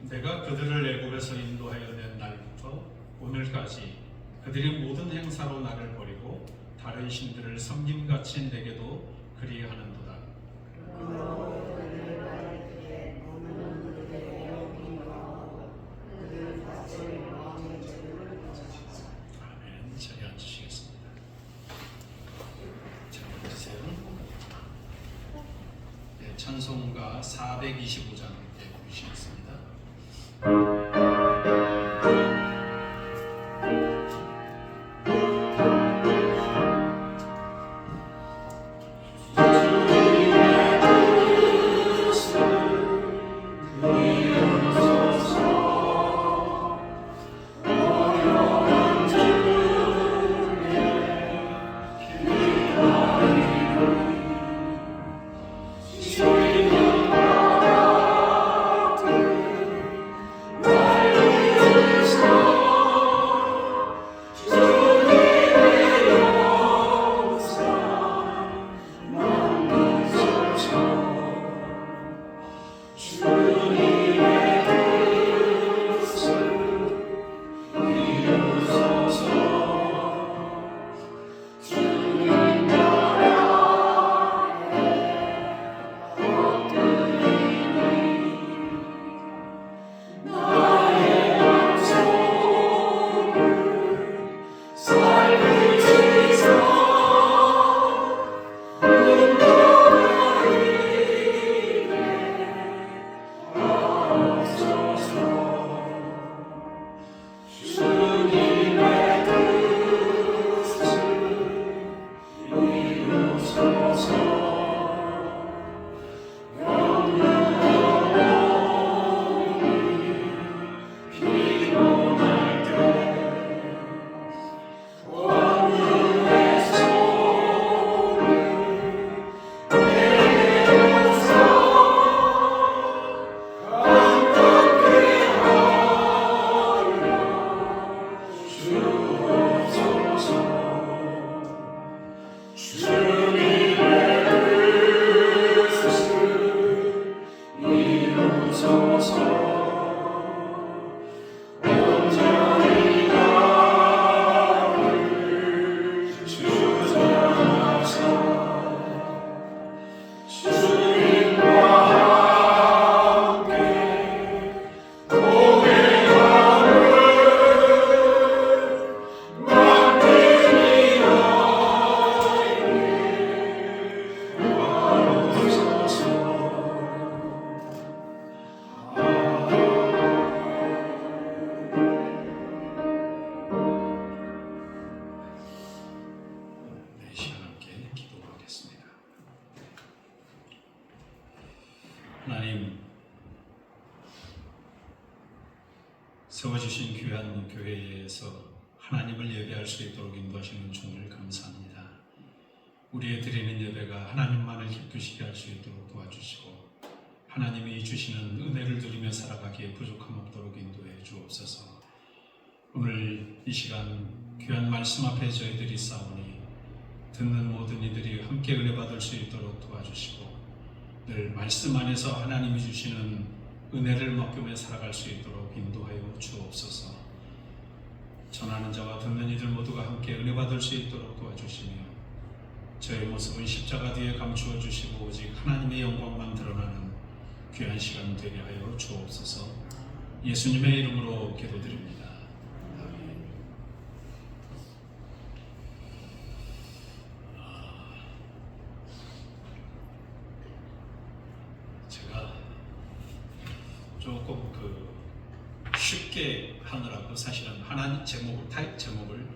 내가 그들을 애굽에서 인도하여 낸 날부터 오늘까지 그들이 모든 행사로 나를 버리고 다른 신들을 섬김같이 내게도 그리하는도다. 아멘. 자리 앉으시겠습니다. 자리 앉으세요. 네, 찬송가 425장 부르시겠습니다. 하나님, 세워주신 귀한 교회에서 하나님을 예배할 수 있도록 인도하시는 종을 감사합니다. 우리의 드리는 예배가 하나님만을 기쁘시게 할 수 있도록 도와주시고 하나님이 주시는 은혜를 누리며 살아가기에 부족함 없도록 인도해 주옵소서. 오늘 이 시간 귀한 말씀 앞에 저희들이 싸우니 듣는 모든 이들이 함께 은혜 받을 수 있도록 도와주시고 늘 말씀 안에서 하나님이 주시는 은혜를 맛보며 살아갈 수 있도록 인도하여 주옵소서. 전하는 자와 듣는 이들 모두가 함께 은혜 받을 수 있도록 도와주시며 저의 모습은 십자가 뒤에 감추어 주시고 오직 하나님의 영광만 드러나는 귀한 시간 되게 하여 주옵소서. 예수님의 이름으로 기도드립니다. 아멘. 제가 조금 쉽게 하느라고 사실은 하나님 제목을 타입 제목을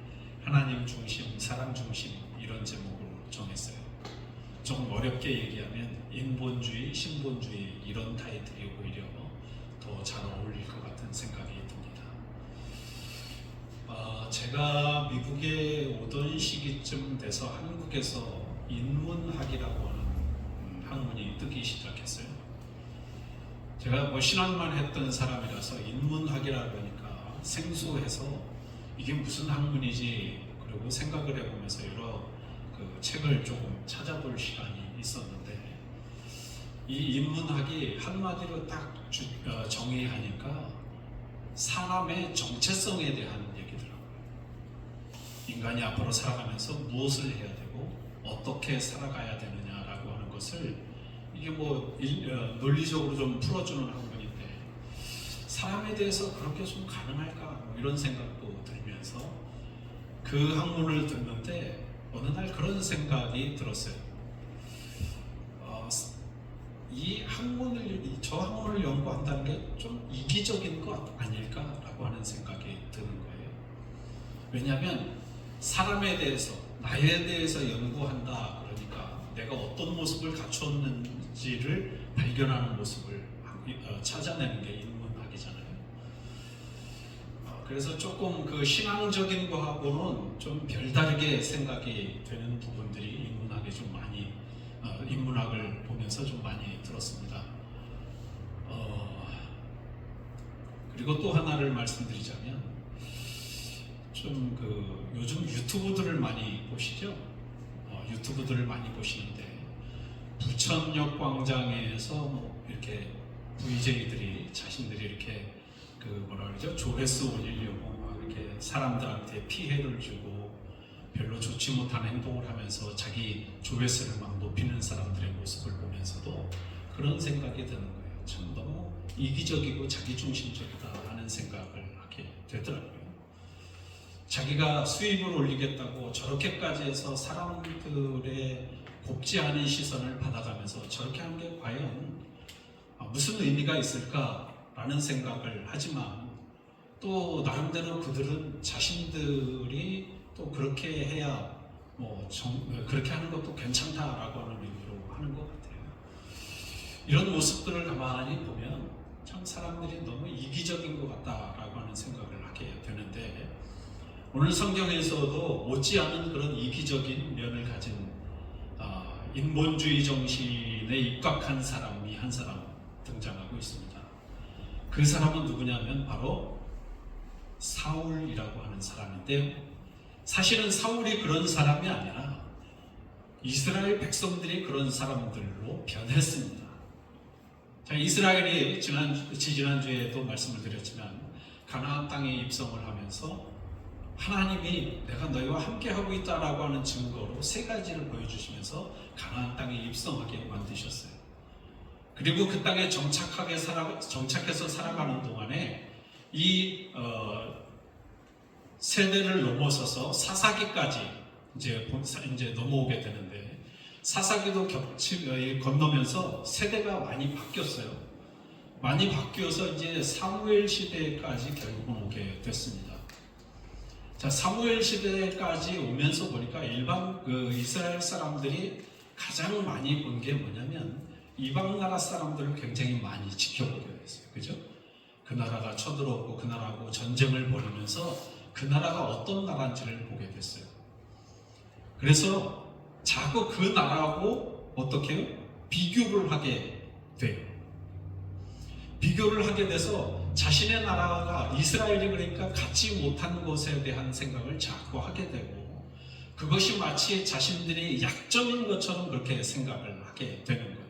하나님 중심, 사랑 중심 이런 제목으로 정했어요. 조금 어렵게 얘기하면 인본주의, 신본주의 이런 타이틀이 오히려 더 잘 어울릴 것 같은 생각이 듭니다. 제가 미국에 오던 시기쯤 돼서 한국에서 인문학이라고 하는 학문이 뜨기 시작했어요. 제가 신학만 했던 사람이라서 인문학이라고 하니까 생소해서 이게 무슨 학문이지 그리고 생각을 해보면서 여러 책을 조금 찾아볼 시간이 있었는데 이 인문학이 한마디로 딱 정의하니까 사람의 정체성에 대한 얘기더라고요. 인간이 앞으로 살아가면서 무엇을 해야 되고 어떻게 살아가야 되느냐라고 하는 것을 이게 논리적으로 좀 풀어주는 학문인데 사람에 대해서 그렇게 좀 가능할까 이런 생각도 들면서 그 학문을 듣는데 어느 날 그런 생각이 들었어요. 저 학문을 연구한다는 게 좀 이기적인 것 아닐까라고 하는 생각이 드는 거예요. 왜냐하면 사람에 대해서, 나에 대해서 연구한다 그러니까 내가 어떤 모습을 갖추었는지를 발견하는 모습을 찾아내는 게 인문학이잖아요. 그래서 조금 그 신앙적인 거하고는 좀 별다르게 생각이 되는 부분들이 인문학에 좀 많이 인문학을 보면서 좀 많이 들었습니다. 그리고 또 하나를 말씀드리자면 좀 요즘 유튜브들을 많이 보시죠? 유튜브들을 많이 보시는데 부천역 광장에서 이렇게 VJ들이 자신들이 이렇게 조회수 올리려고 이렇게 사람들한테 피해를 주고 별로 좋지 못한 행동을 하면서 자기 조회수를 막 높이는 사람들의 모습을 보면서도 그런 생각이 드는 거예요. 참 너무 이기적이고 자기중심적이다 하는 생각을 하게 되더라고요. 자기가 수입을 올리겠다고 저렇게까지 해서 사람들의 곱지 않은 시선을 받아가면서 저렇게 하는 게 과연 무슨 의미가 있을까라는 생각을 하지만 또 나름대로 그들은 자신들이 또 그렇게 해야 그렇게 하는 것도 괜찮다라고 하는 의미로 하는 것 같아요. 이런 모습들을 가만히 보면 참 사람들이 너무 이기적인 것 같다라고 하는 생각을 하게 되는데 오늘 성경에서도 못지않은 그런 이기적인 면을 가진 인본주의 정신에 입각한 사람이 한 사람 등장하고 있습니다. 그 사람은 누구냐면 바로 사울이라고 하는 사람인데요. 사실은 사울이 그런 사람이 아니라 이스라엘 백성들이 그런 사람들로 변했습니다. 자, 이스라엘이 지난주에도 말씀을 드렸지만 가나안 땅에 입성을 하면서 하나님이 내가 너희와 함께하고 있다라고 하는 증거로 세 가지를 보여주시면서 가나안 땅에 입성하게 만드셨어요. 그리고 그 땅에 정착해서 살아가는 동안에 이 세대를 넘어서서 사사기까지 이제 넘어오게 되는데 사사기도 건너면서 세대가 많이 바뀌었어요. 많이 바뀌어서 이제 사무엘 시대까지 결국은 오게 됐습니다. 자, 사무엘 시대까지 오면서 보니까 일반 이스라엘 사람들이 가장 많이 본 게 뭐냐면 이방 나라 사람들을 굉장히 많이 지켜보게 됐어요. 그죠? 그 나라가 쳐들어오고 그 나라하고 전쟁을 벌이면서 그 나라가 어떤 나라인지를 보게 됐어요. 그래서 자꾸 그 나라하고 어떻게 해요? 비교를 하게 돼요. 비교를 하게 돼서 자신의 나라가 이스라엘이 그러니까 갖지 못한 것에 대한 생각을 자꾸 하게 되고 그것이 마치 자신들의 약점인 것처럼 그렇게 생각을 하게 되는 거예요.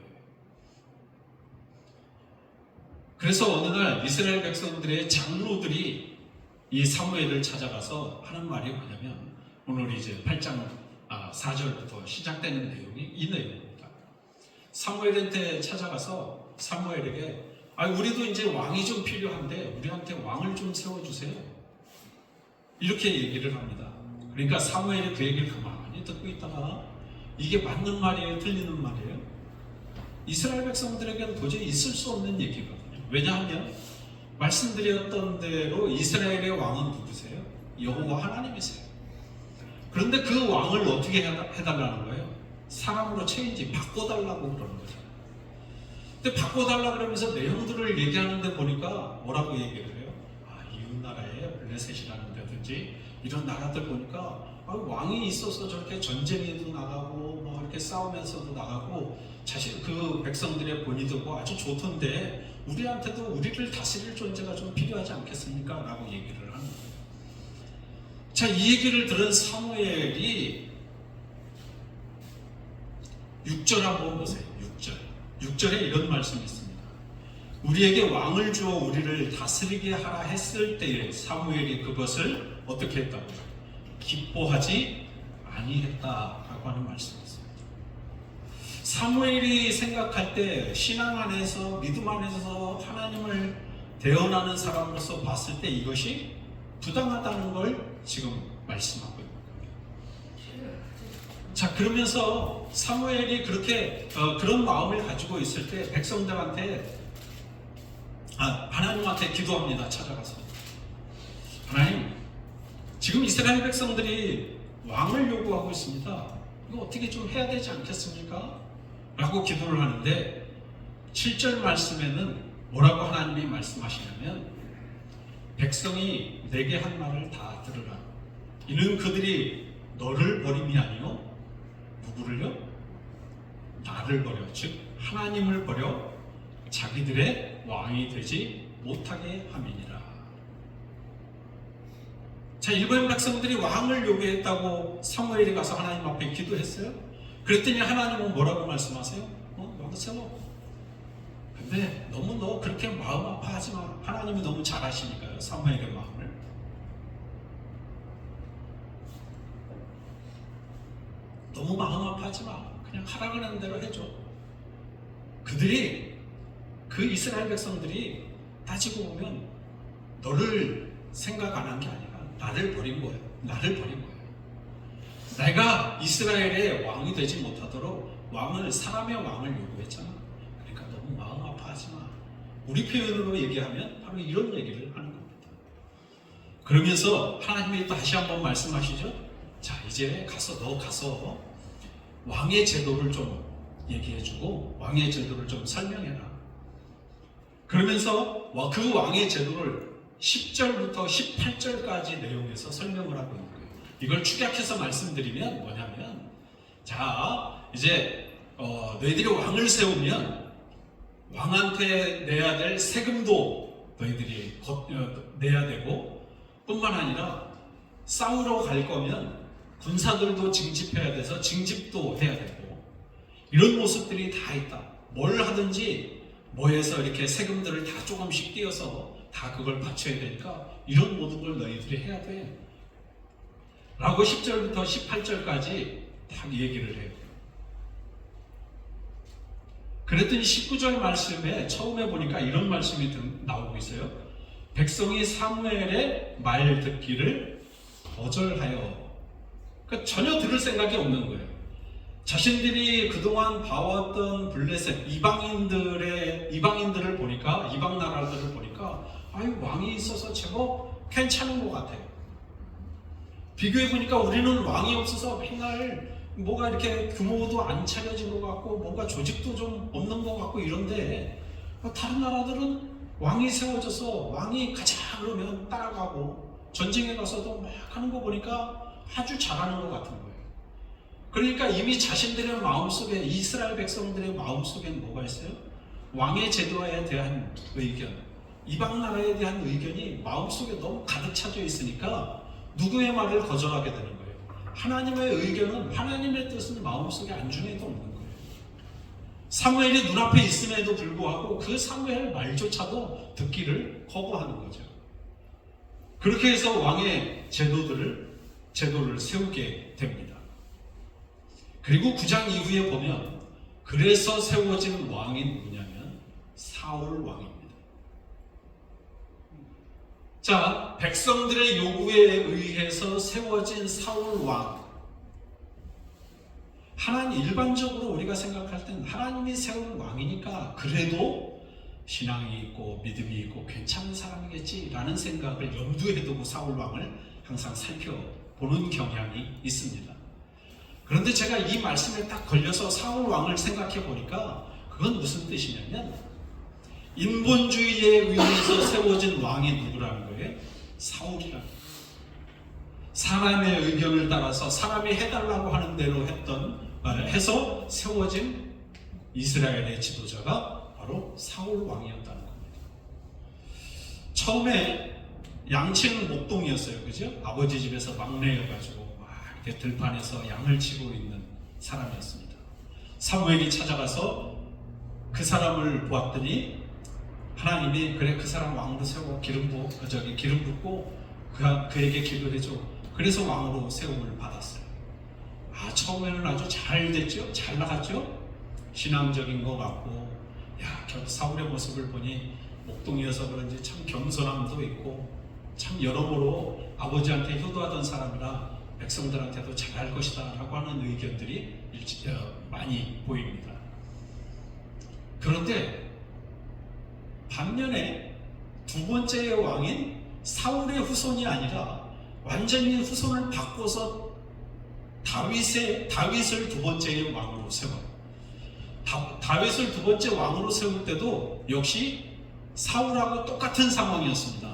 그래서 어느 날 이스라엘 백성들의 장로들이 이 사무엘을 찾아가서 하는 말이 뭐냐면 오늘 이제 8장 4절부터 시작되는 내용이 이 내용입니다. 사무엘한테 찾아가서 사무엘에게 우리도 이제 왕이 좀 필요한데 우리한테 왕을 좀 세워주세요. 이렇게 얘기를 합니다. 그러니까 사무엘이 그 얘기를 가만히 듣고 있다가 이게 맞는 말이에요? 틀리는 말이에요? 이스라엘 백성들에게는 도저히 있을 수 없는 얘기거든요. 왜냐하면 말씀드렸던 대로 이스라엘의 왕은 누구세요? 여호와 하나님이세요. 그런데 그 왕을 어떻게 해달라는 거예요? 사람으로 체인지 바꿔달라고 그러는 거죠. 근데 바꿔달라 그러면서 내용들을 얘기하는데 보니까 뭐라고 얘기를 해요? 이웃나라에 블레셋이라는 데든지 이런 나라들 보니까 왕이 있어서 저렇게 전쟁에도 나가고 이렇게 싸우면서도 나가고 자신 그 백성들의 본의도 아주 좋던데 우리한테도 우리를 다스릴 존재가 좀 필요하지 않겠습니까? 라고 얘기를 하는 거예요. 자, 이 얘기를 들은 사무엘이 6절 한번 보세요. 6절. 6절에 이런 말씀이 있습니다. 우리에게 왕을 주어 우리를 다스리게 하라 했을 때에 사무엘이 그것을 어떻게 했다고요? 기뻐하지 아니했다라고 하는 말씀이 있습니다. 사무엘이 생각할 때 신앙 안에서 믿음 안에서 하나님을 대언하는 사람으로서 봤을 때 이것이 부당하다는 걸 지금 말씀하고 있는 거예요. 자, 그러면서 사무엘이 그렇게 그런 마음을 가지고 있을 때 백성들한테 하나님한테 기도합니다. 찾아가서 하나님, 지금 이스라엘 백성들이 왕을 요구하고 있습니다. 이거 어떻게 좀 해야 되지 않겠습니까? 라고 기도를 하는데 7절 말씀에는 뭐라고 하나님이 말씀하시냐면 백성이 내게 한 말을 다 들으라. 이는 그들이 너를 버림이 아니요 누구를요? 나를 버려, 즉 하나님을 버려 자기들의 왕이 되지 못하게 함이니라. 자, 일본 백성들이 왕을 요구했다고 사무엘이 가서 하나님 앞에 기도했어요. 그랬더니 하나님은 뭐라고 말씀하세요? 왕 세워. 근데 너무 너 그렇게 마음 아파하지 마. 하나님이 너무 잘 아시니까요, 사무엘의 마음을. 너무 마음 아파하지 마. 그냥 하라고 하는 대로 해줘. 그들이, 그 이스라엘 백성들이 따지고 보면 너를 생각 안 한 게 아니라 나를 버린 거예요. 나를 버린 거예요. 내가 이스라엘의 왕이 되지 못하도록 사람의 왕을 요구했잖아. 그러니까 너무 마음 아파하지 마. 우리 표현으로 얘기하면 바로 이런 얘기를 하는 겁니다. 그러면서 하나님이 또 다시 한번 말씀하시죠. 자, 이제 너 가서 왕의 제도를 좀 얘기해주고 왕의 제도를 좀 설명해라. 그러면서 그 왕의 제도를 10절부터 18절까지 내용에서 설명을 하고 있는 거예요. 이걸 축약해서 말씀드리면 뭐냐면, 자, 이제 너희들이 왕을 세우면 왕한테 내야 될 세금도 너희들이 내야 되고, 뿐만 아니라 싸우러 갈 거면 군사들도 징집해야 돼서 징집도 해야 되고, 이런 모습들이 다 있다. 뭘 하든지 뭐해서 이렇게 세금들을 다 조금씩 띄어서 다 그걸 바쳐야 되니까 이런 모든 걸 너희들이 해야 돼 라고 10절부터 18절까지 딱 얘기를 해요. 그랬더니 19절 말씀에 처음에 보니까 이런 말씀이 나오고 있어요. 백성이 사무엘의 말 듣기를 거절하여. 그러니까 전혀 들을 생각이 없는 거예요. 자신들이 그동안 봐왔던 블레셋 이방인들을 보니까, 이방 나라들을 보니까 왕이 있어서 제법 괜찮은 것 같아요. 비교해 보니까 우리는 왕이 없어서 맨날 뭐가 이렇게 규모도 안 차려진 것 같고 뭔가 조직도 좀 없는 것 같고 이런데, 다른 나라들은 왕이 세워져서 왕이 가자 그러면 따라가고 전쟁에 가서도 막 하는 거 보니까 아주 잘하는 것 같은 거예요. 그러니까 이미 자신들의 마음속에, 이스라엘 백성들의 마음속에는 뭐가 있어요? 왕의 제도에 대한 의견, 이방 나라에 대한 의견이 마음속에 너무 가득 차져 있으니까 누구의 말을 거절하게 되는 거예요. 하나님의 의견은, 하나님의 뜻은 마음속에 안중에도 없는 거예요. 사무엘이 눈앞에 있음에도 불구하고 그 사무엘 말조차도 듣기를 거부하는 거죠. 그렇게 해서 왕의 제도를 세우게 됩니다. 그리고 9장 이후에 보면 그래서 세워진 왕이 누구냐면 사울 왕입니다. 자, 백성들의 요구에 의해서 세워진 사울 왕. 일반적으로 우리가 생각할 땐 하나님이 세운 왕이니까 그래도 신앙이 있고 믿음이 있고 괜찮은 사람이겠지라는 생각을 염두에 두고 사울 왕을 항상 살펴보는 경향이 있습니다. 그런데 제가 이 말씀에 딱 걸려서 사울 왕을 생각해 보니까 그건 무슨 뜻이냐면 인본주의에 의해서 세워진 왕이 누구라는 거예요? 사울이라는 거예요. 사람의 의견을 따라서 사람이 해달라고 하는 대로 해서 세워진 이스라엘의 지도자가 바로 사울 왕이었다는 겁니다. 처음에 양치는 목동이었어요. 그죠? 아버지 집에서 막내여가지고 막 이렇게 들판에서 양을 치고 있는 사람이었습니다. 사무엘이 찾아가서 그 사람을 보았더니 하나님이 그래 그 사람 왕으로 세우고 기름 붓고 그에게 기도해줘. 그래서 왕으로 세움을 받았어요. 처음에는 아주 잘 됐죠? 잘 나갔죠? 신앙적인 것 같고, 사울의 모습을 보니 목동이어서 그런지 참 겸손함도 있고 참 여러모로 아버지한테 효도하던 사람이라 백성들한테도 잘할 것이다 라고 하는 의견들이 많이 보입니다. 그런데 반면에 두 번째의 왕인 사울의 후손이 아니라 완전히 후손을 바꿔서 다윗을 두 번째의 왕으로 세워요. 다윗을 두 번째 왕으로 세울 때도 역시 사울하고 똑같은 상황이었습니다.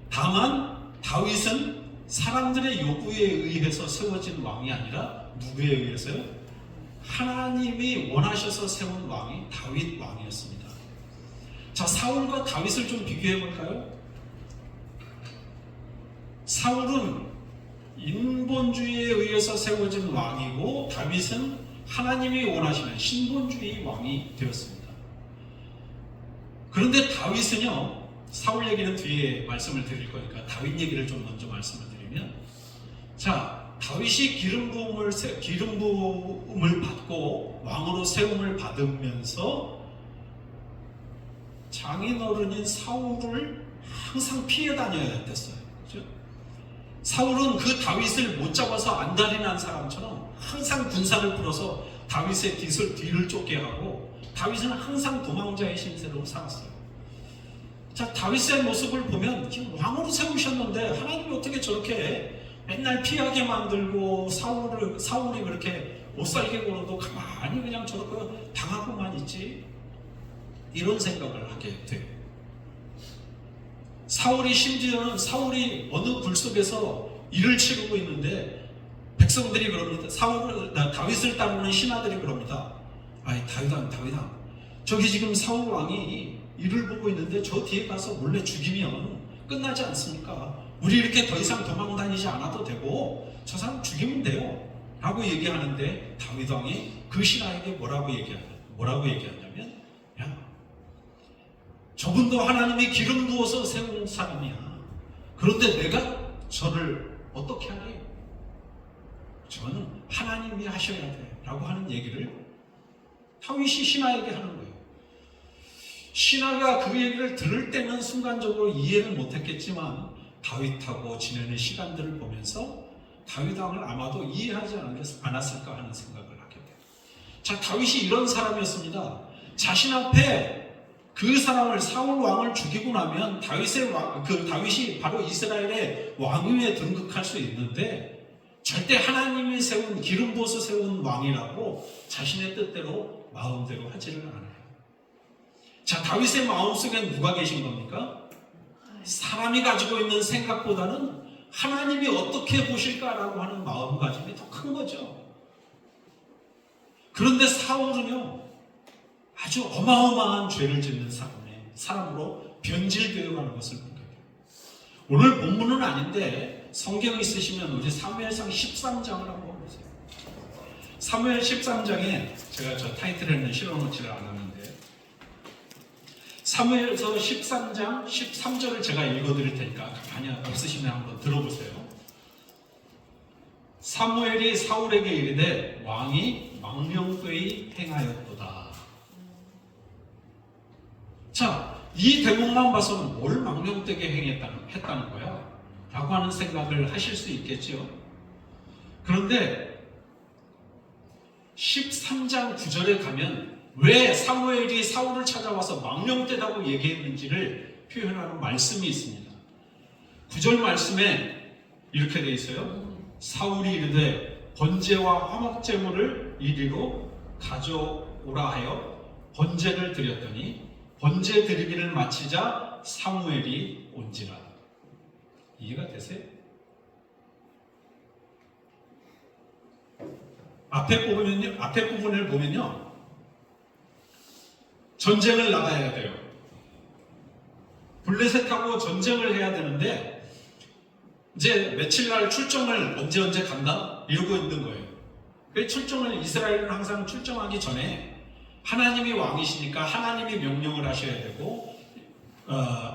다만 다윗은 사람들의 요구에 의해서 세워진 왕이 아니라 누구에 의해서요? 하나님이 원하셔서 세운 왕이 다윗 왕이었습니다. 자, 사울과 다윗을 좀 비교해 볼까요? 사울은 인본주의에 의해서 세워진 왕이고 다윗은 하나님이 원하시는 신본주의 왕이 되었습니다. 그런데 다윗은요, 사울 얘기는 뒤에 말씀을 드릴 거니까 다윗 얘기를 좀 먼저 말씀을 드리면, 자, 다윗이 기름 부음을 받고 왕으로 세움을 받으면서 장인어른인 사울을 항상 피해 다녀야 됐어요. 그렇죠? 사울은 그 다윗을 못 잡아서 안달이 난 사람처럼 항상 군사를 풀어서 다윗의 뒤를 쫓게 하고, 다윗은 항상 도망자의 신세로 살았어요. 자, 다윗의 모습을 보면 지금 왕으로 세우셨는데 하나님이 어떻게 저렇게 맨날 피하게 만들고 사울이 그렇게 못살게 굴어도 가만히 그냥 저렇게 당하고만 있지? 이런 생각을 하게 돼요. 심지어는 사울이 어느 굴속에서 일을 치르고 있는데 백성들이 그럽니다. 다윗을 따르는 신하들이 그럽니다. 다윗아, 저기 지금 사울 왕이 일을 보고 있는데 저 뒤에 가서 몰래 죽이면 끝나지 않습니까? 우리 이렇게 더 이상 도망 다니지 않아도 되고 저 사람 죽이면 돼요 라고 얘기하는데 다윗 왕이 그 신하에게 뭐라고 얘기하냐면, 야, 저분도 하나님이 기름 부어서 세운 사람이야. 그런데 내가 저를 어떻게 하게? 저는 하나님이 하셔야 돼 라고 하는 얘기를 다윗이 신하에게 하는 거예요. 신하가 그 얘기를 들을 때는 순간적으로 이해를 못했겠지만 다윗하고 지내는 시간들을 보면서 다윗 왕을 아마도 이해하지 않았을까 하는 생각을 하게 돼요. 자, 다윗이 이런 사람이었습니다. 자신 앞에 그 사람을, 사울 왕을 죽이고 나면 다윗이 바로 이스라엘의 왕위에 등극할 수 있는데 절대 하나님이 세운, 기름 부어서 세운 왕이라고 자신의 뜻대로 마음대로 하지를 않아요. 자, 다윗의 마음속에 누가 계신 겁니까? 사람이 가지고 있는 생각보다는 하나님이 어떻게 보실까라고 하는 마음가짐이 더 큰 거죠. 그런데 사울은요, 아주 어마어마한 죄를 짓는 사람으로 변질되어 가는 것을 보게 돼요. 오늘 본문은 아닌데 성경 있으시면 우리 사무엘상 13장을 한번 보세요. 사무엘 13장에 제가 저 타이틀에는 실어놓지를 않았는데 사무엘서 13장 13절을 제가 읽어드릴 테니까 가만히 없으시면 한번 들어보세요. 사무엘이 사울에게 이르되 왕이 망령되이 행하였도다. 자, 이 대목만 봐서는 뭘 망령되게 했다는 거야? 라고 하는 생각을 하실 수 있겠죠. 그런데 13장 9절에 가면 왜 사무엘이 사울을 찾아와서 망령되다고 얘기했는지를 표현하는 말씀이 있습니다. 9절 말씀에 이렇게 되어 있어요. 사울이 이르되 번제와 화목제물을 이리로 가져오라 하여 번제를 드렸더니 번제 드리기를 마치자 사무엘이 온지라. 이해가 되세요? 앞에 부분을 보면요, 전쟁을 나가야 돼요. 블레셋하고 전쟁을 해야 되는데 이제 며칠 날 출정을 언제 간다? 이러고 있는 거예요. 그 출정을 이스라엘은 항상 출정하기 전에 하나님이 왕이시니까 하나님이 명령을 하셔야 되고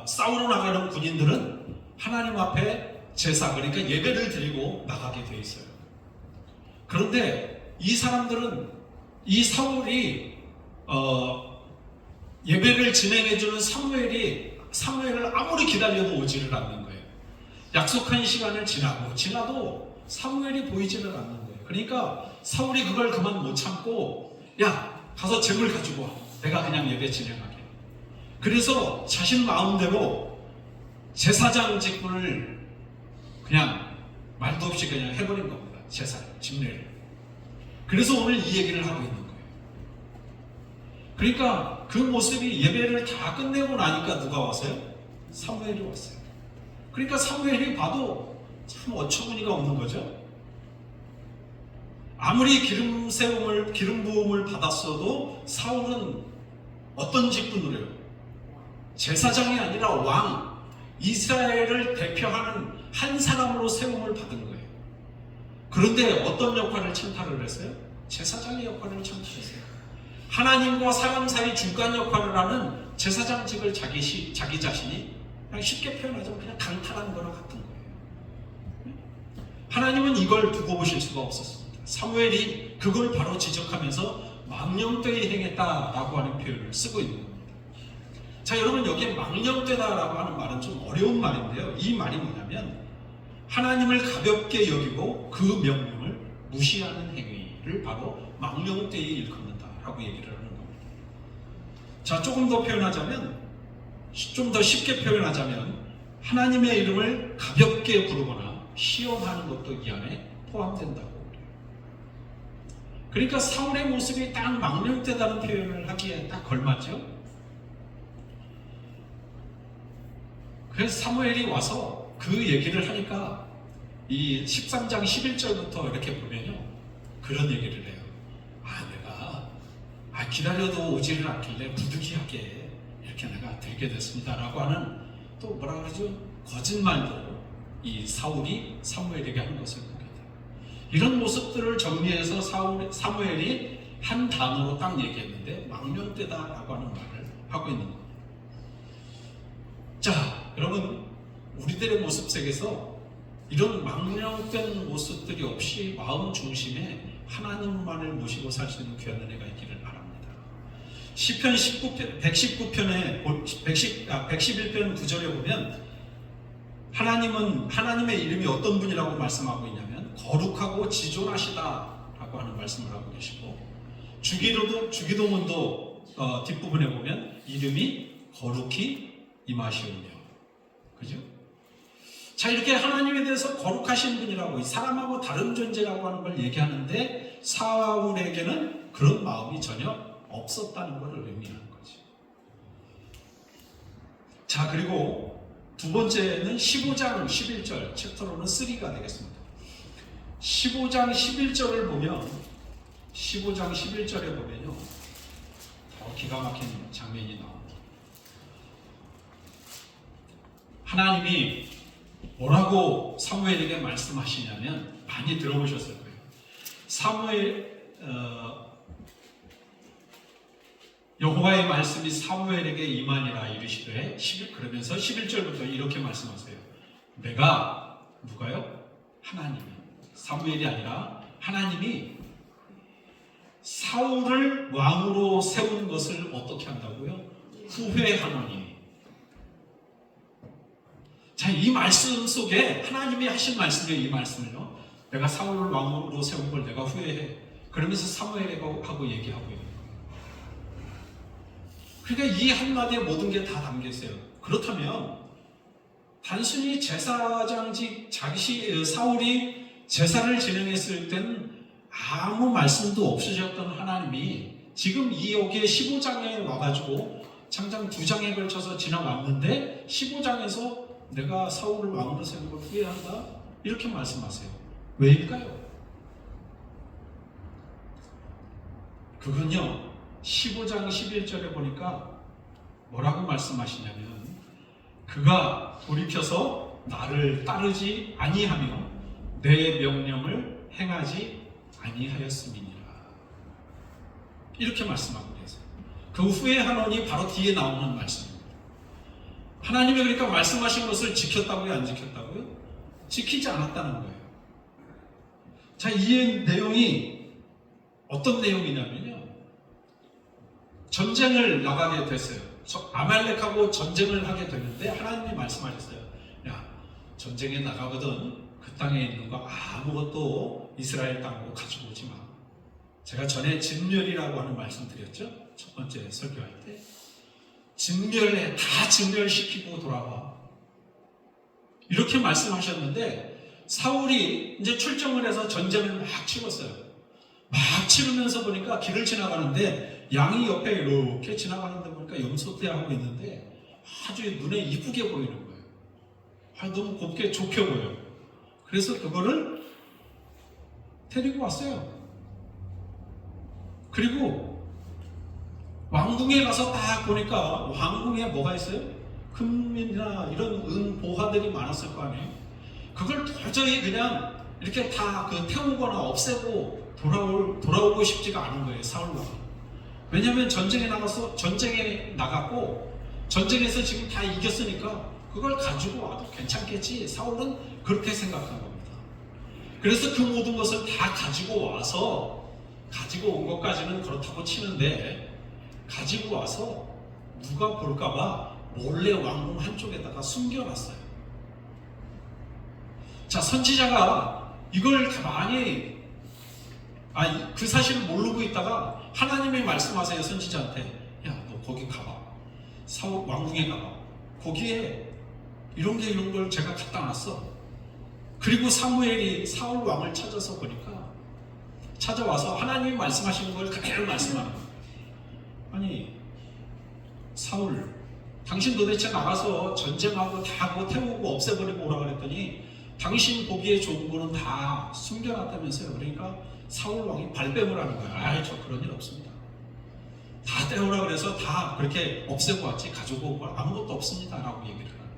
싸우러 나가는 군인들은 하나님 앞에 제사 그러니까 예배를 드리고 나가게 돼 있어요. 그런데 이 사람들은 이 사울이 예배를 진행해주는 사무엘을 아무리 기다려도 오지를 않는 거예요. 약속한 시간을 지나도 사무엘이 보이지를 않는 거예요. 그러니까 사울이 그걸 그만 못 참고 야 가서 재물 가지고 와. 내가 그냥 예배 진행하게. 그래서 자신 마음대로 제사장 직분을 그냥 말도 없이 그냥 해버린 겁니다. 제사 집례를. 그래서 오늘 이 얘기를 하고 있는 거예요. 그러니까 그 모습이 예배를 다 끝내고 나니까 누가 왔어요? 사무엘이 왔어요. 그러니까 사무엘이 봐도 참 어처구니가 없는 거죠. 아무리 기름 부음을 받았어도 사울은 어떤 직분으로 해요? 제사장이 아니라 왕, 이스라엘을 대표하는 한 사람으로 세움을 받은 거예요. 그런데 어떤 역할을 찬탈을 했어요? 제사장의 역할을 찬탈했어요. 하나님과 사람 사이 중간 역할을 하는 제사장직을 자기 자신이 그냥 쉽게 표현하자면 그냥 강탈한 거나 같은 거예요. 하나님은 이걸 두고 보실 수가 없었습니다. 사무엘이 그걸 바로 지적하면서 망령되이 행했다라고 하는 표현을 쓰고 있는 겁니다. 자, 여러분 여기에 망령되다라고 하는 말은 좀 어려운 말인데요. 이 말이 뭐냐면 하나님을 가볍게 여기고 그 명령을 무시하는 행위를 바로 망령되이 일컫는다라고 얘기를 하는 겁니다. 자, 조금 더 표현하자면 좀 더 쉽게 표현하자면 하나님의 이름을 가볍게 부르거나 시험하는 것도 이 안에 포함된다고. 그러니까 사울의 모습이 딱 망령되다는 표현을 하기에 딱 걸맞죠? 그래서 사무엘이 와서 그 얘기를 하니까 이 13장 11절부터 이렇게 보면요. 그런 얘기를 해요. 내가 기다려도 오지를 않길래 부득이하게 이렇게 내가 들게 됐습니다. 라고 하는 또 뭐라 그러죠? 거짓말도 이 사울이 사무엘에게 하는 것을 봅니다. 이런 모습들을 정리해서 사무엘이 한 단어로 딱 얘기했는데 망령되다라고 하는 말을 하고 있는 겁니다. 자, 여러분 우리들의 모습 속에서 이런 망령된 모습들이 없이 마음 중심에 하나님만을 모시고 살 수 있는 귀한 은혜가 있기를 바랍니다. 시편 111편 9절에 보면 하나님의 이름이 어떤 분이라고 말씀하고 있냐면 거룩하고 지존하시다라고 하는 말씀을 하고 계시고 주기도문도 뒷부분에 보면 이름이 거룩히 임하시오며, 그죠? 자, 이렇게 하나님에 대해서 거룩하신 분이라고 사람하고 다른 존재라고 하는 걸 얘기하는데 사울에게는 그런 마음이 전혀 없었다는 것을 의미하는 거죠. 자, 그리고 두 번째는 15장 11절, 챕터로는 3가 되겠습니다. 15장 11절을 보면 15장 11절에 보면요 더 기가 막힌 장면이 나옵니다. 하나님이 뭐라고 사무엘에게 말씀하시냐면 많이 들어보셨을 거예요. 여호와의 말씀이 사무엘에게 임하니라 이르시되 그러면서 11절부터 이렇게 말씀하세요. 내가 누가요? 하나님이 사무엘이 아니라 하나님이 사울을 왕으로 세운 것을 어떻게 한다고요? 후회하노니. 자, 이 말씀 속에 하나님이 하신 말씀이에요. 이 말씀을요. 내가 사울을 왕으로 세운 걸 내가 후회해. 그러면서 사무엘하고 얘기하고 있는 거예요. 그러니까 이 한마디에 모든 게 다 담겨 있어요. 그렇다면 단순히 제사장직 사울이 제사를 진행했을 땐 아무 말씀도 없으셨던 하나님이 지금 여기에 15장에 와가지고 장장 2장에 걸쳐서 지나왔는데 15장에서 내가 사울을 왕으로 세운 걸 후회한다? 이렇게 말씀하세요. 왜일까요? 그건요 15장 11절에 보니까 뭐라고 말씀하시냐면 그가 돌이켜서 나를 따르지 아니하며 내 명령을 행하지 아니하였음이니라. 이렇게 말씀하고 계세요. 그 후에 하노니 바로 뒤에 나오는 말씀입니다. 하나님이 그러니까 말씀하신 것을 지켰다고요? 안 지켰다고요? 지키지 않았다는 거예요. 자, 이 내용이 어떤 내용이냐면요. 전쟁을 나가게 됐어요. 아말렉하고 전쟁을 하게 되는데 하나님이 말씀하셨어요. 야, 전쟁에 나가거든 그 땅에 있는 거 아무것도 이스라엘 땅으로 가지고 오지 마. 제가 전에 진멸이라고 하는 말씀 드렸죠? 첫 번째 설교할 때. 진멸해, 다 진멸시키고 돌아와. 이렇게 말씀하셨는데 사울이 이제 출정을 해서 전쟁을 막 치렀어요. 막 치르면서 보니까 길을 지나가는데 양이 옆에 이렇게 지나가는데 보니까 염소대하고 있는데 아주 눈에 이쁘게 보이는 거예요. 너무 곱게 좋게 보여요. 그래서 그거를 데리고 왔어요. 그리고 왕궁에 가서 딱 보니까 왕궁에 뭐가 있어요? 금이나 이런 은보화들이 많았을 거 아니에요? 그걸 도저히 그냥 이렇게 다 태우거나 없애고 돌아오고 싶지가 않은 거예요, 사울왕은. 왜냐하면 전쟁에 나갔고 전쟁에서 지금 다 이겼으니까 그걸 가지고 와도 괜찮겠지. 사울은 그렇게 생각한 겁니다. 그래서 그 모든 것을 다 가지고 온 것까지는 그렇다고 치는데 가지고 와서 누가 볼까봐 몰래 왕궁 한쪽에다가 숨겨놨어요. 자, 선지자가 이걸 가만히 그 사실을 모르고 있다가 하나님이 말씀하세요. 선지자한테 야, 너 거기 가봐. 사울 왕궁에 가봐. 거기에 이런 걸 제가 갖다 놨어. 그리고 사무엘이 사울 왕을 찾아서 보니까 찾아와서 하나님이 말씀하시는 걸 그대로 말씀하는 거예요. 아니 사울, 당신 도대체 나가서 전쟁하고 다 하고 태우고 없애버리고 오라 그랬더니 당신 보기에 좋은 거는 다 숨겨놨다면서요. 그러니까 사울 왕이 발뺌을 하는 거예요. 저 그런 일 없습니다. 다 떼오라 그래서 다 그렇게 없애고 왔지 가지고 온 건 아무것도 없습니다 라고 얘기를 하는 거예요.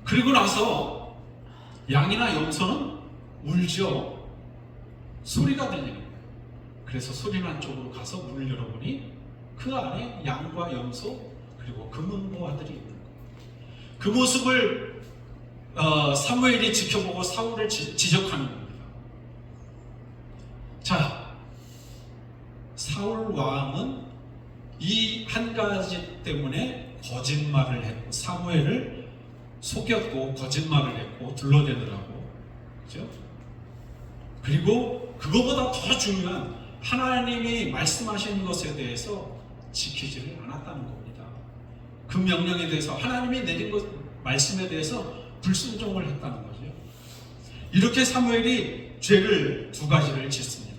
그리고 나서 양이나 염소는 울죠. 소리가 들리는 거예요. 그래서 소리난 쪽으로 가서 문을 열어보니 그 안에 양과 염소 그리고 금은보화들이 있는 거예요. 그 모습을 사무엘이 지켜보고 사울을 지적하는 겁니다. 자, 사울 왕은 이 한 가지 때문에 거짓말을 했고 사무엘을 속였고 거짓말을 했고 둘러대더라고. 그죠? 그리고 그거보다 더 중요한 하나님이 말씀하신 것에 대해서 지키지를 않았다는 겁니다. 그 명령에 대해서 하나님이 내린 것 말씀에 대해서 불순종을 했다는 거죠. 이렇게 사무엘이 죄를 두 가지를 짓습니다.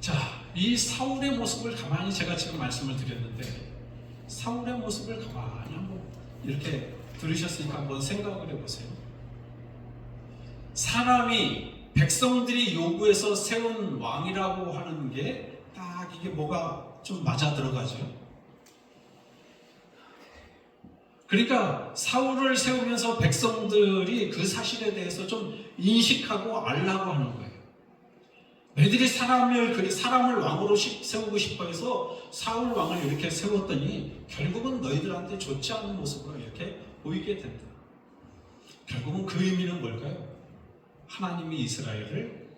자, 이 사울의 모습을 가만히 제가 지금 말씀을 드렸는데 사울의 모습을 가만히 한번 이렇게 들으셨으니까 한번 생각을 해보세요. 사람이 백성들이 요구해서 세운 왕이라고 하는 게 딱 이게 뭐가 좀 맞아 들어가죠. 그러니까 사울을 세우면서 백성들이 그 사실에 대해서 좀 인식하고 알라고 하는 거예요. 애들이 사람을 왕으로 세우고 싶어 해서 사울 왕을 이렇게 세웠더니 결국은 너희들한테 좋지 않은 모습으로 이렇게 보이게 된다. 결국은 그 의미는 뭘까요? 하나님이 이스라엘을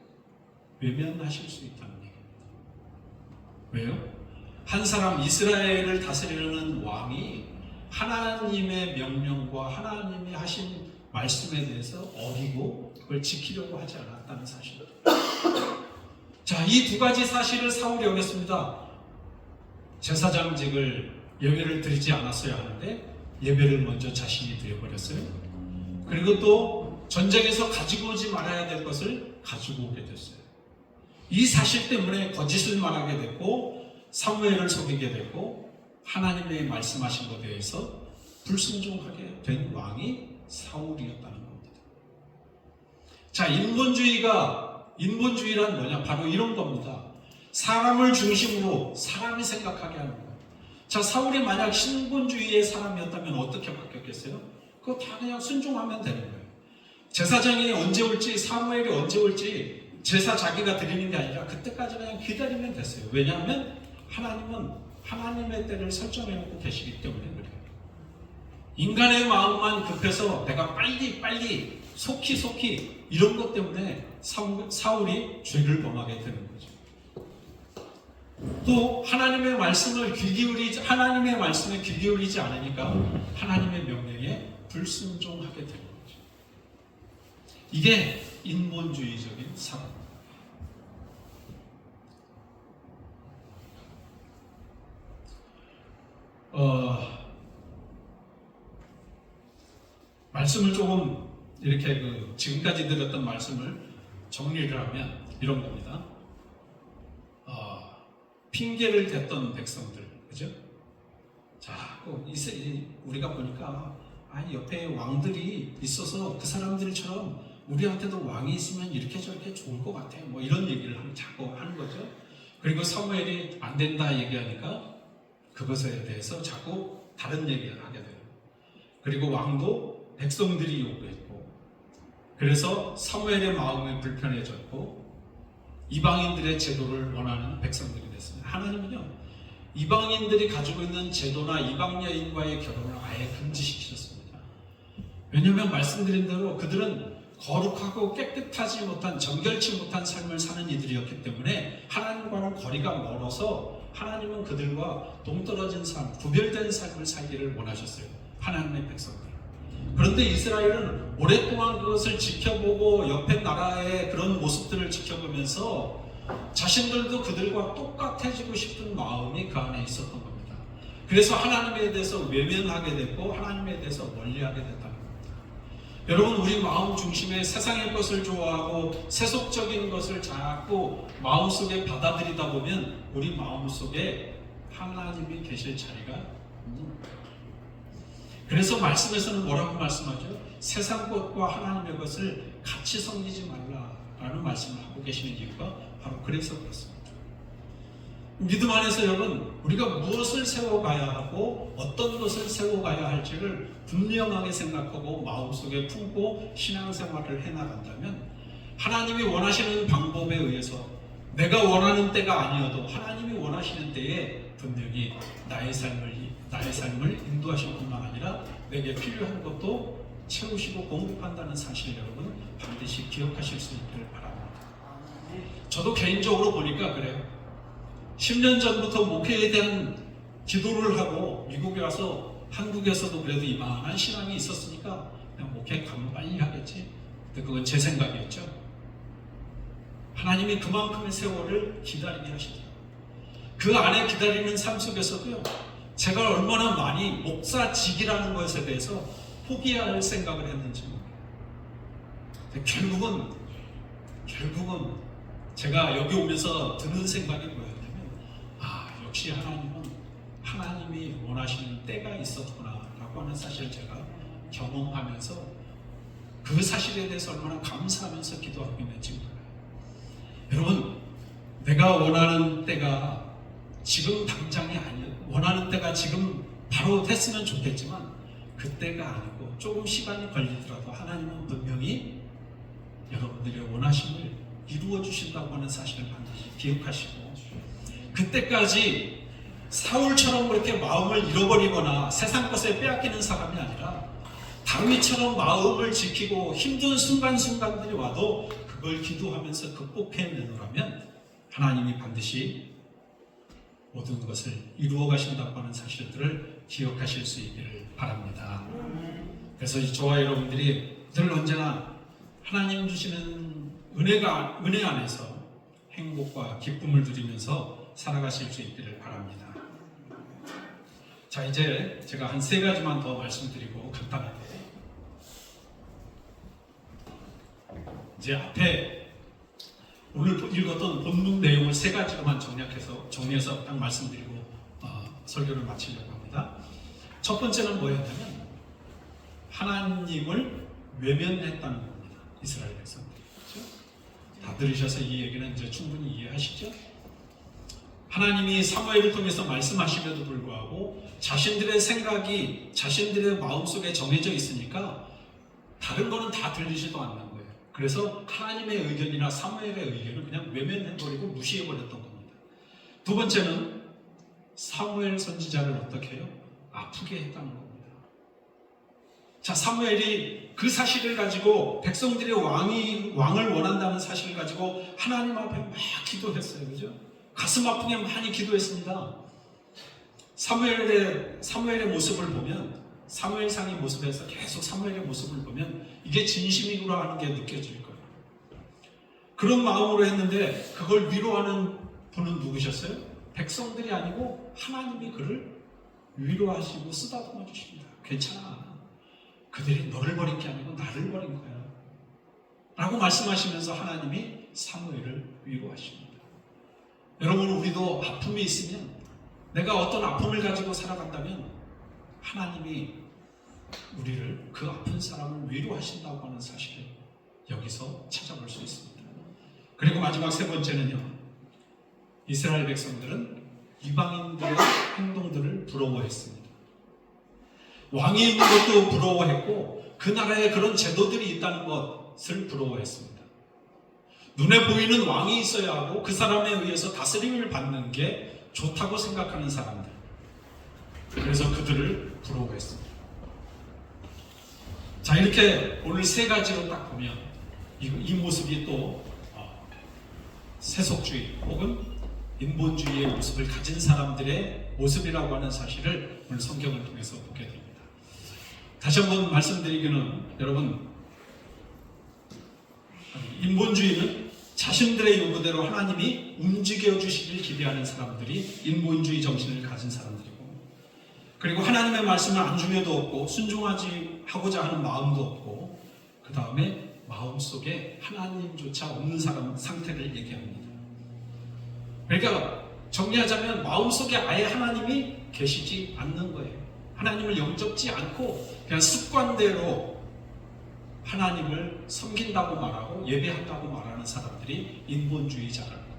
외면하실 수 있다는 얘기입니다. 왜요? 한 사람 이스라엘을 다스리는 왕이 하나님의 명령과 하나님이 하신 말씀에 대해서 어기고 그걸 지키려고 하지 않았다는 사실. 자, 이 두 가지 사실을 사울이 어겼습니다. 제사장직을 예배를 드리지 않았어야 하는데 예배를 먼저 자신이 드려버렸어요. 그리고 또 전쟁에서 가지고 오지 말아야 될 것을 가지고 오게 됐어요. 이 사실 때문에 거짓을 말하게 됐고 사무엘을 속이게 됐고 하나님의 말씀하신 것에 대해서 불순종하게 된 왕이 사울이었다는 겁니다. 자, 인본주의란 뭐냐? 바로 이런 겁니다. 사람을 중심으로 사람이 생각하게 하는 거예요. 자, 사울이 만약 신본주의의 사람이었다면 어떻게 바뀌었겠어요? 그거 다 그냥 순종하면 되는 거예요. 제사장이 언제 올지, 사무엘이 언제 올지 제사 자기가 드리는 게 아니라 그때까지 그냥 기다리면 됐어요. 왜냐하면 하나님은 하나님의 때를 설정해놓고 계시기 때문에 그래요. 인간의 마음만 급해서 내가 빨리 속히 이런 것 때문에 사울이 죄를 범하게 되는 거죠. 또 하나님의 말씀에 귀 기울이지 않으니까 하나님의 명령에 불순종하게 되는 거죠. 이게 인본주의적인 사람. 말씀을 조금 이렇게 지금까지 들었던 말씀을 정리를 하면 이런 겁니다. 핑계를 댔던 백성들, 그죠? 자, 우리가 보니까 옆에 왕들이 있어서 그 사람들처럼 우리한테도 왕이 있으면 이렇게 저렇게 좋을 것 같아. 뭐 이런 얘기를 자꾸 하는 거죠. 그리고 사무엘이 안 된다 얘기하니까 그것에 대해서 자꾸 다른 얘기를 하게 돼요. 그리고 왕도 백성들이 요구했고, 그래서 사무엘의 마음이 불편해졌고, 이방인들의 제도를 원하는 백성들이 됐습니다. 하나님은요, 이방인들이 가지고 있는 제도나 이방 여인과의 결혼을 아예 금지시키셨습니다. 왜냐하면 말씀드린 대로 그들은 거룩하고 깨끗하지 못한, 정결치 못한 삶을 사는 이들이었기 때문에 하나님과는 거리가 멀어서 하나님은 그들과 동떨어진 삶, 구별된 삶을 살기를 원하셨어요. 하나님의 백성들. 그런데 이스라엘은 오랫동안 그것을 지켜보고 옆에 나라의 그런 모습들을 지켜보면서 자신들도 그들과 똑같아지고 싶은 마음이 그 안에 있었던 겁니다. 그래서 하나님에 대해서 외면하게 됐고 하나님에 대해서 멀리하게 됐다는 겁니다. 여러분, 우리 마음 중심에 세상의 것을 좋아하고 세속적인 것을 자꾸 마음속에 받아들이다 보면 우리 마음속에 하나님이 계실 자리가 없는 거예요. 그래서 말씀에서는 뭐라고 말씀하죠? 세상 것과 하나님의 것을 같이 섬기지 말라라는 말씀을 하고 계시는 이유가 바로 그래서 그렇습니다. 믿음 안에서 여러분, 우리가 무엇을 세워가야 하고 어떤 것을 세워가야 할지를 분명하게 생각하고 마음속에 품고 신앙생활을 해나간다면 하나님이 원하시는 방법에 의해서 내가 원하는 때가 아니어도 하나님이 원하시는 때에 분명히 나의 삶을 인도하실 뿐만 아니라 내게 필요한 것도 채우시고 공급한다는 사실 여러분 반드시 기억하실 수 있기를 바랍니다. 저도 개인적으로 보니까 그래요. 10년 전부터 목회에 대한 기도를 하고 미국에 와서 한국에서도 그래도 이만한 신앙이 있었으니까 그냥 목회 가면 빨리 하겠지. 근데 그건 제 생각이었죠. 하나님이 그만큼의 세월을 기다리게 하시더라고요. 그 안에 기다리는 삶 속에서도요, 제가 얼마나 많이 목사직이라는 것에 대해서 포기할 생각을 했는지 결국은 제가 여기 오면서 드는 생각이 뭐였냐면, 역시 하나님이 원하시는 때가 있었구나 라고 하는 사실을 제가 경험하면서 그 사실에 대해서 얼마나 감사하면서 기도하고 있는지 몰라요. 여러분, 내가 원하는 때가 지금 당장이 아니에요. 원하는 때가 지금 바로 됐으면 좋겠지만 그 때가 아니고 조금 시간이 걸리더라도 하나님은 분명히 여러분들의 원하심을 이루어 주신다고 하는 사실을 반드시 기억하시고, 그때까지 사울처럼 그렇게 마음을 잃어버리거나 세상 것에 빼앗기는 사람이 아니라 다윗처럼 마음을 지키고 힘든 순간순간들이 와도 그걸 기도하면서 극복해내노라면 하나님이 반드시 모든 것을 이루어 가신다고 하는 사실들을 기억하실 수 있기를 바랍니다. 그래서 저와 여러분들이 늘 언제나 하나님 주시는 은혜 안에서 행복과 기쁨을 누리면서 살아가실 수 있기를 바랍니다. 자, 이제 제가 한 3가지만 더 말씀드리고 간단하게 이제 앞에 오늘 읽었던 본문 내용을 3가지로만 정리해서 딱 말씀드리고 설교를 마치려고 합니다. 첫 번째는 뭐였냐면 하나님을 외면했다는 겁니다. 이스라엘 백성들. 그렇죠? 다 들으셔서 이 얘기는 이제 충분히 이해하시죠? 하나님이 사무엘을 통해서 말씀하심에도 불구하고 자신들의 생각이 자신들의 마음속에 정해져 있으니까 다른 거는 다 들리지도 않는 거예요. 그래서 하나님의 의견이나 사무엘의 의견을 그냥 외면해버리고 무시해버렸던 겁니다. 두 번째는 사무엘 선지자를 어떻게 해요? 아프게 했다는 겁니다. 자, 사무엘이 그 사실을 가지고 백성들이 왕을 원한다는 사실을 가지고 하나님 앞에 막 기도했어요. 그죠? 가슴 아프게 많이 기도했습니다. 사무엘의 모습을 보면, 사무엘상의 모습에서 계속 사무엘의 모습을 보면 이게 진심이구나 하는 게 느껴질 거예요. 그런 마음으로 했는데 그걸 위로하는 분은 누구셨어요? 백성들이 아니고 하나님이 그를 위로하시고 쓰다듬어 주십니다. 괜찮아. 그들이 너를 버린 게 아니고 나를 버린 거야 라고 말씀하시면서 하나님이 사무엘을 위로하십니다. 여러분, 우리도 아픔이 있으면, 내가 어떤 아픔을 가지고 살아간다면 하나님이 우리를, 그 아픈 사람을 위로하신다고 하는 사실을 여기서 찾아볼 수 있습니다. 그리고 마지막 세 번째는요, 이스라엘 백성들은 이방인들의 행동들을 부러워했습니다. 왕이 있는 것도 부러워했고 그 나라에 그런 제도들이 있다는 것을 부러워했습니다. 눈에 보이는 왕이 있어야 하고 그 사람에 의해서 다스림을 받는 게 좋다고 생각하는 사람들, 그래서 그들을 부러워했습니다. 자, 이렇게 오늘 세 가지로 딱 보면 이 모습이 또 세속주의 혹은 인본주의의 모습을 가진 사람들의 모습이라고 하는 사실을 오늘 성경을 통해서 보게 됩니다. 다시 한번 말씀드리기는, 여러분, 인본주의는 자신들의 요구대로 하나님이 움직여 주시길 기대하는 사람들이 인본주의 정신을 가진 사람들이고, 그리고 하나님의 말씀을 안중에도 없고 순종하지 하고자 하는 마음도 없고, 그 다음에 마음속에 하나님조차 없는 사람 상태를 얘기합니다. 그러니까 정리하자면 마음속에 아예 하나님이 계시지 않는 거예요. 하나님을 영접지 않고 그냥 습관대로 하나님을 섬긴다고 말하고 예배한다고 말하는 사람들이 인본주의자라는 겁니다.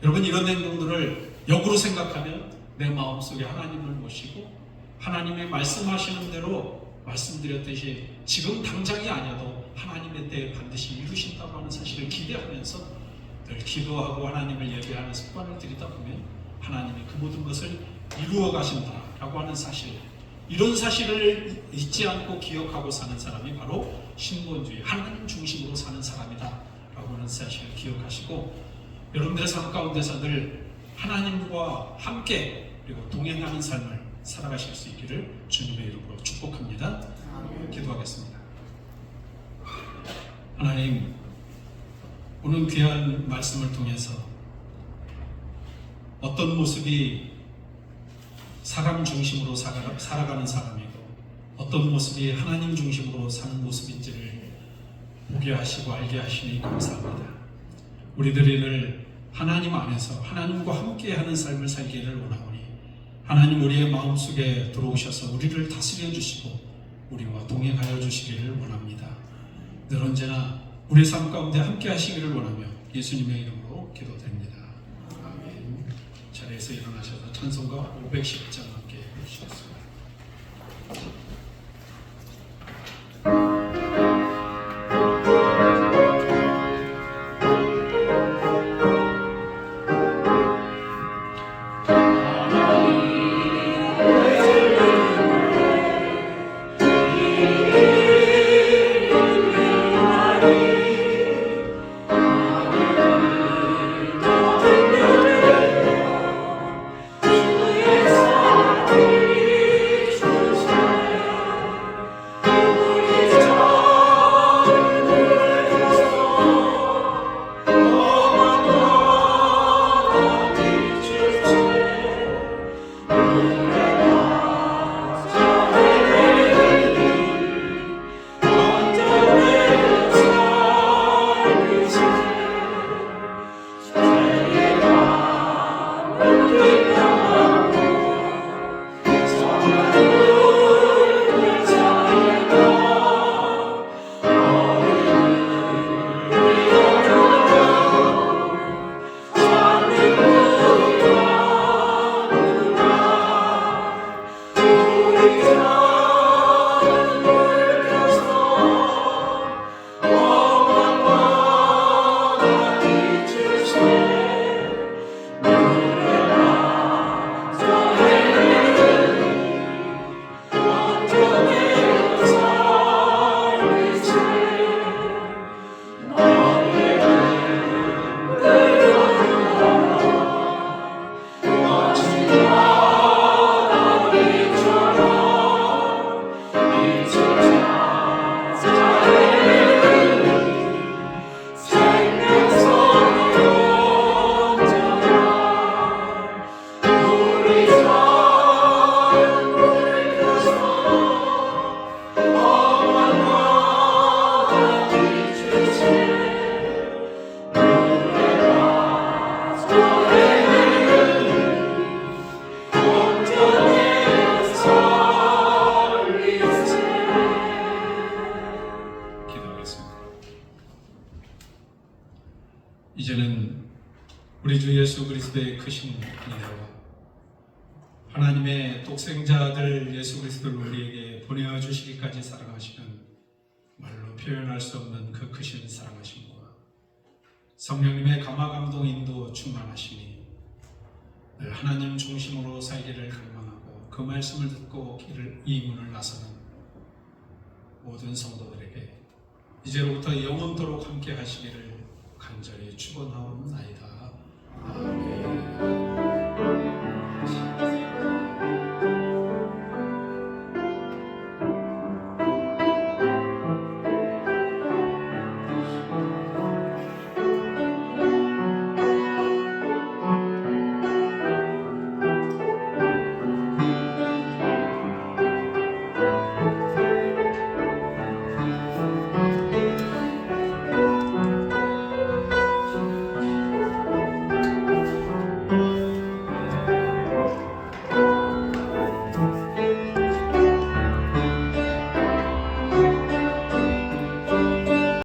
여러분, 이런 행동들을 역으로 생각하면 내 마음속에 하나님을 모시고 하나님의 말씀하시는 대로, 말씀드렸듯이 지금 당장이 아니어도 하나님의 때에 반드시 이루신다고 하는 사실을 기대하면서 늘 기도하고 하나님을 예배하는 습관을 들이다 보면 하나님이 그 모든 것을 이루어 가신다라고 하는 사실, 이런 사실을 잊지 않고 기억하고 사는 사람이 바로 신본주의, 하나님 중심으로 사는 사람이다 라고 하는 사실을 기억하시고, 여러분들의 삶 가운데서 늘 하나님과 함께 그리고 동행하는 삶을 살아가실 수 있기를 주님의 이름으로 축복합니다. 기도하겠습니다. 하나님, 오늘 귀한 말씀을 통해서 어떤 모습이 사람 중심으로 살아가는 사람이고 어떤 모습이 하나님 중심으로 사는 모습인지를 보게 하시고 알게 하시니 감사합니다. 우리들이 늘 하나님 안에서 하나님과 함께하는 삶을 살기를 원하오니 하나님, 우리의 마음속에 들어오셔서 우리를 다스려 주시고 우리와 동행하여 주시기를 원합니다. 늘 언제나 우리 삶 가운데 함께 하시기를 원하며 예수님의 이름으로 기도드립니다. 아멘. 자리에서 일어나셔서 찬송가 510장 함께 해주시겠습니다. 주의 사랑이 이제는 우리 주 예수 그리스도의 크신 은혜와 하나님의 독생자들 예수 그리스도를 우리에게 보내어 주시기까지 사랑하시는 말로 표현할 수 없는 그 크신 사랑하심과 성령님의 감화 감동 인도 충만하시니 늘 하나님 중심으로 살기를 갈망하고 그 말씀을 듣고 이 문을 나서는 모든 성도들에게 이제로부터 영원토록 함께 하시기를 간절히 축원하옵나이다. 아멘.